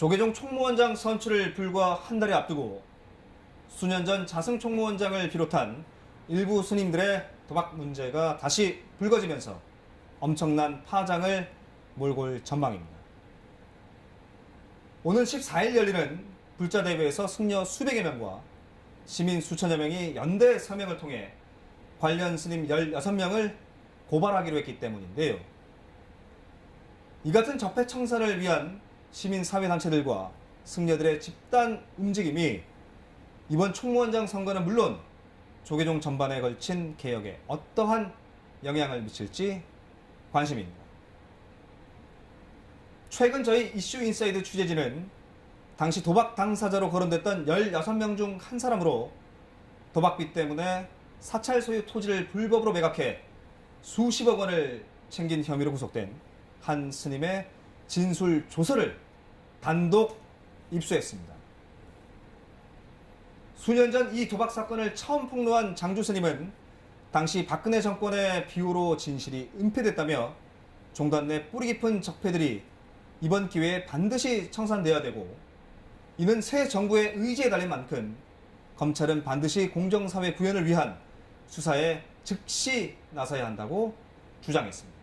조계종 총무원장 선출을 불과 한 달에 앞두고 수년 전 자승 총무원장을 비롯한 일부 스님들의 도박 문제가 다시 불거지면서 엄청난 파장을 몰고 올 전망입니다. 오는 14일 열리는 불자대회에서 승려 수백여 명과 시민 수천여 명이 연대 서명을 통해 관련 스님 16명을 고발하기로 했기 때문인데요. 이 같은 적폐 청산을 위한 시민사회단체들과 승려들의 집단 움직임이 이번 총무원장 선거는 물론 조계종 전반에 걸친 개혁에 어떠한 영향을 미칠지 관심입니다. 최근 저희 이슈인사이드 취재진은 당시 도박 당사자로 거론됐던 16명 중 한 사람으로 도박비 때문에 사찰 소유 토지를 불법으로 매각해 수십억 원을 챙긴 혐의로 구속된 한 스님의 진술 조서를 단독 입수했습니다. 수년 전 이 도박 사건을 처음 폭로한 장주 스님은 당시 박근혜 정권의 비호로 진실이 은폐됐다며 종단 내 뿌리 깊은 적폐들이 이번 기회에 반드시 청산돼야 되고 이는 새 정부의 의지에 달린 만큼 검찰은 반드시 공정사회 구현을 위한 수사에 즉시 나서야 한다고 주장했습니다.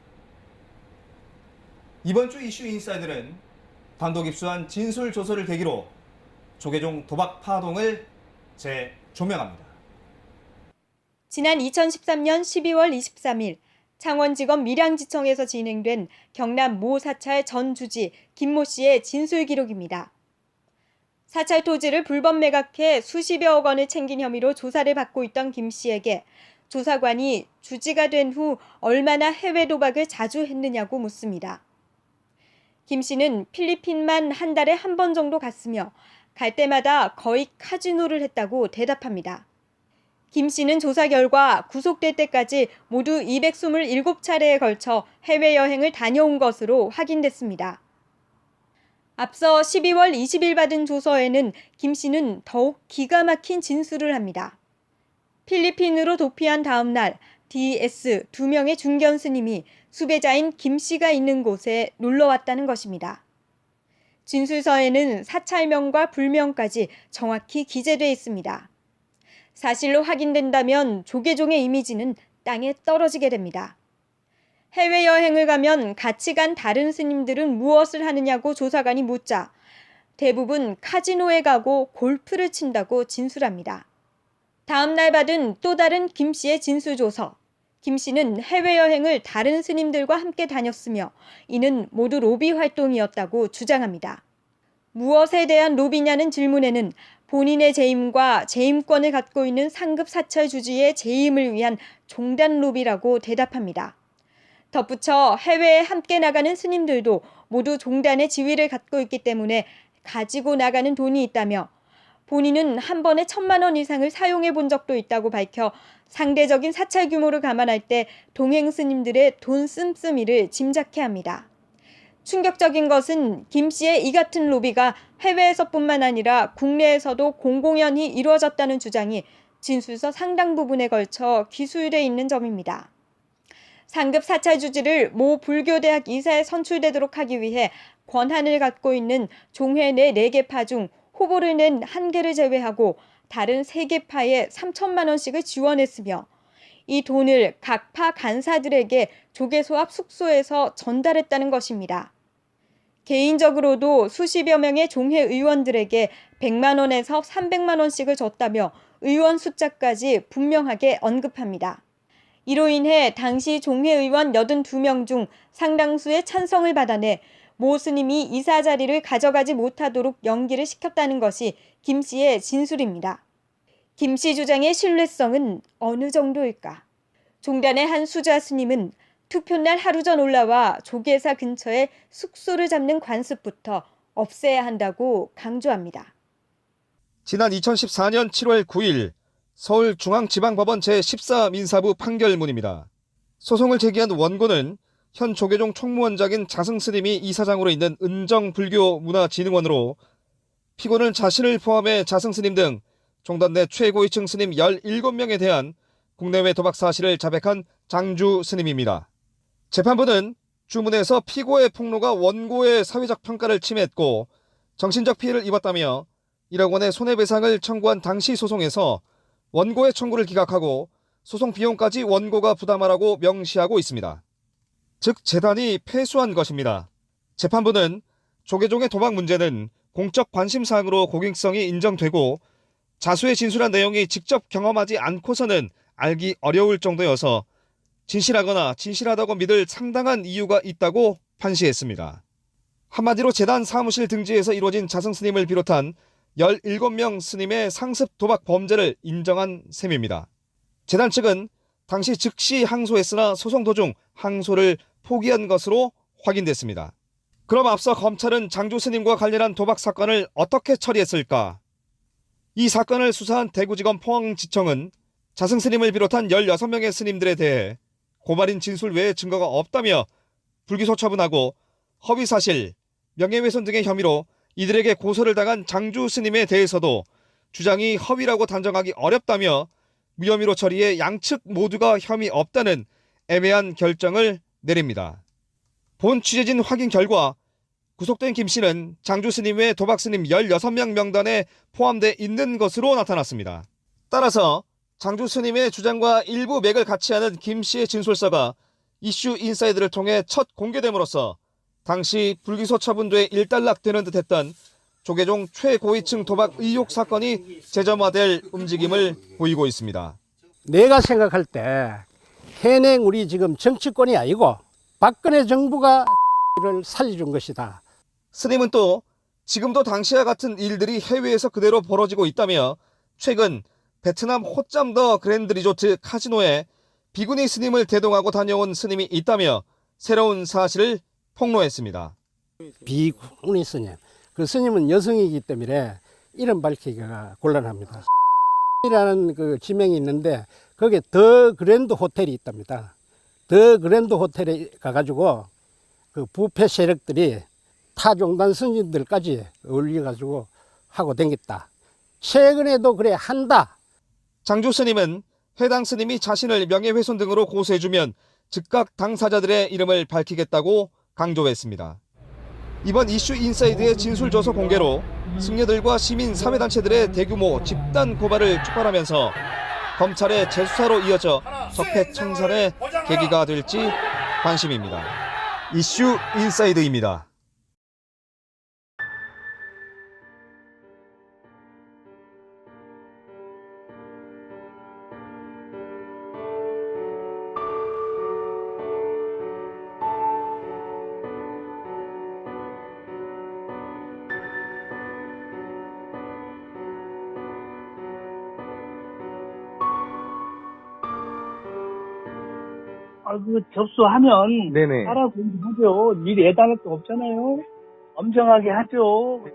이번 주 이슈 인사이드는 단독 입수한 진술 조서를 계기로 조계종 도박 파동을 재조명합니다. 지난 2013년 12월 23일 창원지검 밀양지청에서 진행된 경남 모 사찰 전 주지 김모 씨의 진술 기록입니다. 사찰 토지를 불법 매각해 수십여억 원을 챙긴 혐의로 조사를 받고 있던 김 씨에게 조사관이 주지가 된 후 얼마나 해외 도박을 자주 했느냐고 묻습니다. 김 씨는 필리핀만 한 달에 한 번 정도 갔으며 갈 때마다 거의 카지노를 했다고 대답합니다. 김 씨는 조사 결과 구속될 때까지 모두 227차례에 걸쳐 해외여행을 다녀온 것으로 확인됐습니다. 앞서 12월 20일 받은 조서에는 김 씨는 더욱 기가 막힌 진술을 합니다. 필리핀으로 도피한 다음 날 DS 2명의 중견 스님이 수배자인 김 씨가 있는 곳에 놀러 왔다는 것입니다. 진술서에는 사찰명과 불명까지 정확히 기재돼 있습니다. 사실로 확인된다면 조계종의 이미지는 땅에 떨어지게 됩니다. 해외여행을 가면 같이 간 다른 스님들은 무엇을 하느냐고 조사관이 묻자 대부분 카지노에 가고 골프를 친다고 진술합니다. 다음 날 받은 또 다른 김 씨의 진술조서. 김 씨는 해외여행을 다른 스님들과 함께 다녔으며 이는 모두 로비 활동이었다고 주장합니다. 무엇에 대한 로비냐는 질문에는 본인의 재임과 재임권을 갖고 있는 상급 사찰 주지의 재임을 위한 종단 로비라고 대답합니다. 덧붙여 해외에 함께 나가는 스님들도 모두 종단의 지위를 갖고 있기 때문에 가지고 나가는 돈이 있다며 본인은 한 번에 1,000만 원 이상을 사용해 본 적도 있다고 밝혀 상대적인 사찰 규모를 감안할 때 동행 스님들의 돈 씀씀이를 짐작케 합니다. 충격적인 것은 김 씨의 이 같은 로비가 해외에서뿐만 아니라 국내에서도 공공연히 이루어졌다는 주장이 진술서 상당 부분에 걸쳐 기술돼 있는 점입니다. 상급 사찰 주지를 모 불교대학 이사에 선출되도록 하기 위해 권한을 갖고 있는 종회 내 4개 파 중 후보를 낸 1개를 제외하고 다른 3개 파에 3천만 원씩을 지원했으며 이 돈을 각 파 간사들에게 조계소합 숙소에서 전달했다는 것입니다. 개인적으로도 수십여 명의 종회 의원들에게 100만 원에서 300만 원씩을 줬다며 의원 숫자까지 분명하게 언급합니다. 이로 인해 당시 종회 의원 82명 중 상당수의 찬성을 받아내 모 스님이 이사 자리를 가져가지 못하도록 연기를 시켰다는 것이 김 씨의 진술입니다. 김 씨 주장의 신뢰성은 어느 정도일까? 종단의 한 수자 스님은 투표날 하루 전 올라와 조계사 근처에 숙소를 잡는 관습부터 없애야 한다고 강조합니다. 지난 2014년 7월 9일 서울중앙지방법원 제14민사부 판결문입니다. 소송을 제기한 원고는 현 조계종 총무원장인 자승 스님이 이사장으로 있는 은정불교문화진흥원으로 피고는 자신을 포함해 자승 스님 등 종단 내 최고위층 스님 17명에 대한 국내외 도박 사실을 자백한 장주 스님입니다. 재판부는 주문에서 피고의 폭로가 원고의 사회적 평가를 침해했고 정신적 피해를 입었다며 1억 원의 손해배상을 청구한 당시 소송에서 원고의 청구를 기각하고 소송 비용까지 원고가 부담하라고 명시하고 있습니다. 즉 재단이 패소한 것입니다. 재판부는 조계종의 도박 문제는 공적 관심사항으로 고객성이 인정되고 자수의 진술한 내용이 직접 경험하지 않고서는 알기 어려울 정도여서 진실하거나 진실하다고 믿을 상당한 이유가 있다고 판시했습니다. 한마디로 재단 사무실 등지에서 이루어진 자승 스님을 비롯한 17명 스님의 상습 도박 범죄를 인정한 셈입니다. 재단 측은 당시 즉시 항소했으나 소송 도중 항소를 포기한 것으로 확인됐습니다. 그럼 앞서 검찰은 장주 스님과 관련한 도박 사건을 어떻게 처리했을까? 이 사건을 수사한 대구지검 포항지청은 자승 스님을 비롯한 16명의 스님들에 대해 고발인 진술 외에 증거가 없다며 불기소 처분하고 허위사실, 명예훼손 등의 혐의로 이들에게 고소를 당한 장주 스님에 대해서도 주장이 허위라고 단정하기 어렵다며 무혐의로 처리해 양측 모두가 혐의 없다는 애매한 결정을 내립니다. 본 취재진 확인 결과 구속된 김 씨는 장주 스님 외 도박 스님 16명 명단에 포함돼 있는 것으로 나타났습니다. 따라서 장주 스님의 주장과 일부 맥을 같이 하는 김 씨의 진술서가 이슈 인사이드를 통해 첫 공개됨으로써 당시 불기소 처분돼 일단락되는 듯했던 조계종 최고위층 도박 의혹 사건이 재점화될 움직임을 보이고 있습니다. 내가 생각할 때 현행 우리 지금 정치권이 아니고 박근혜 정부가 를 살려준 것이다. 스님은 또 지금도 당시와 같은 일들이 해외에서 그대로 벌어지고 있다며 최근 베트남 호짬 더 그랜드 리조트 카지노에 비구니 스님을 대동하고 다녀온 스님이 있다며 새로운 사실을 폭로했습니다. 비구니 스님. 그 스님은 여성이기 때문에 이름 밝히기가 곤란합니다. 이라는 그 지명이 있는데 거기에 더 그랜드 호텔이 있답니다. 더 그랜드 호텔에 가가지고 그 부패 세력들이 타종단 스님들까지 어울려가지고 하고 댕겼다. 최근에도 그래 한다. 장주 스님은 해당 스님이 자신을 명예훼손 등으로 고소해주면 즉각 당사자들의 이름을 밝히겠다고 강조했습니다. 이번 이슈 인사이드의 진술조서 공개로 승려들과 시민 사회단체들의 대규모 집단 고발을 촉발하면서 검찰의 재수사로 이어져 적폐 청산의 계기가 될지 관심입니다. 이슈 인사이드입니다. 그 접수하면 네네. 따라 공부하죠. 일 예단할 거 없잖아요. 엄정하게 하죠.